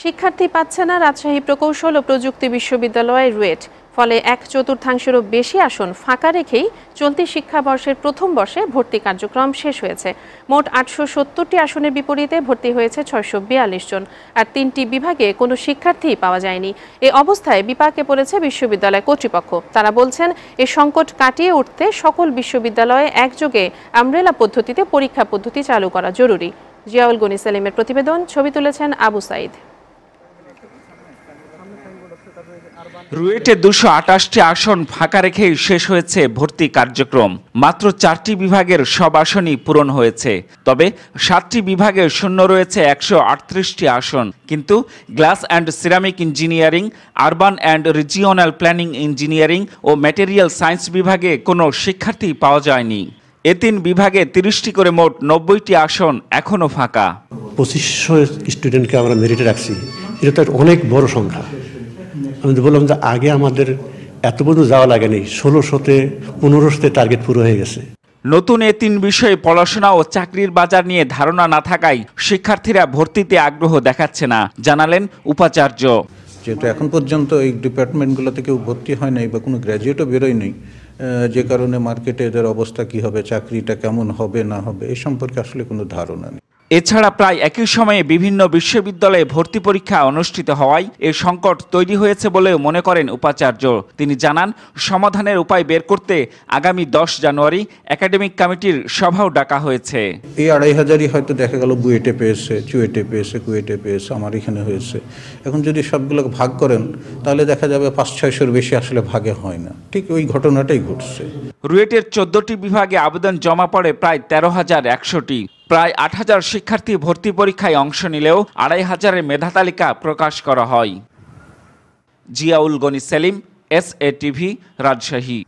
শিক্ষার্থী পাচ্ছে না রাজশাহী প্রকৌশল ও প্রযুক্তি বিশ্ববিদ্যালয় রুয়েট। ফলে 1/4 বেশি আসন ফাঁকা রেখেই চলতি শিক্ষাবর্ষের প্রথম বর্ষে ভর্তি কার্যক্রম শেষ হয়েছে। মোট 870টি আসনের বিপরীতে ভর্তি হয়েছে 642 জন। আর 3টি বিভাগে কোনো শিক্ষার্থী পাওয়া যায়নি। এ অবস্থায় বিপাকে পড়েছে বিশ্ববিদ্যালয় কর্তৃপক্ষ। তারা বলছেন, এই সংকট কাটিয়ে উঠতে সকল বিশ্ববিদ্যালয়ে একযোগে আমব্রেলা পদ্ধতিতে পরীক্ষা পদ্ধতি চালু করা জরুরি। জিয়াউল গনি সেলিমের প্রতিবেদন, ছবি তুলেছেন আবু সাইদ। রুয়েটে 228টি আসন ফাঁকা রেখেই শেষ হয়েছে ভর্তি কার্যক্রম। মাত্র 4টি বিভাগের সব আসনই পূরণ হয়েছে। তবে 7টি বিভাগে শূন্য রয়েছে 138টি আসন। কিন্তু glass and ceramic engineering, urban and regional planning engineering ও ম্যাটেরিয়াল সায়েন্স বিভাগে কোনো শিক্ষার্থী পাওয়া যায়নি। এ 3 বিভাগে 30টি করে মোট 90টি আসন এখনও ফাঁকা। 2500 স্টুডেন্টকে আমরা মেরিটে রাখছি, এটা তো অনেক বড় সংখ্যা। আমি বললাম যে আগে আমাদের এত পর্যন্ত যাওয়া লাগেনি, 1600-তে 1500-তে টার্গেট পুরো হয়ে গেছে। নতুন এ 3 বিষয়ে পড়াশোনা ও চাকরির বাজার নিয়ে ধারণা না থাকায় শিক্ষার্থীরা ভর্তিতে আগ্রহ দেখাচ্ছে না, জানালেন উপাচার্য। যেহেতু এখন পর্যন্ত এই ডিপার্টমেন্টগুলো থেকে ভর্তি হয় নাই বা কোনো গ্র্যাজুয়েটও বেরোয় নেই, যে কারণে মার্কেটে এদের অবস্থা কি হবে, চাকরিটা কেমন হবে না হবে এই সম্পর্কে আসলে কোনো ধারণা নেই। এছাড়া প্রায় একই সময়ে বিভিন্ন বিশ্ববিদ্যালয়ে ভর্তি পরীক্ষা অনুষ্ঠিত হওয়ায় এ সংকট তৈরি হয়েছে বলেও মনে করেন উপাচার্য। তিনি জানান, সমাধানের উপায় বের করতে আগামী 10 জানুয়ারি একাডেমিক কমিটির সভাও ডাকা হয়েছে। এই 2500ই হয়তো দেখা গেল বুয়েটে পেয়েছে, চুয়েটে পেয়েছে, কুয়েটে পেয়েছে, আমার এখানে হয়েছে। এখন যদি সবগুলোকে ভাগ করেন তাহলে দেখা যাবে 500-600-র বেশি আসলে ভাগে হয় না। ঠিক ওই ঘটনাটাই ঘটছে। রুয়েটের 14টি বিভাগে আবেদন জমা পড়ে প্রায় 13,100টি। প্রায় 8,000 শিক্ষার্থী ভর্তি পরীক্ষায় অংশ নিলেও 2,500-এর মেধা তালিকা প্রকাশ করা হয়। Ziaul Goni Selim, SA TV, Rajshahi.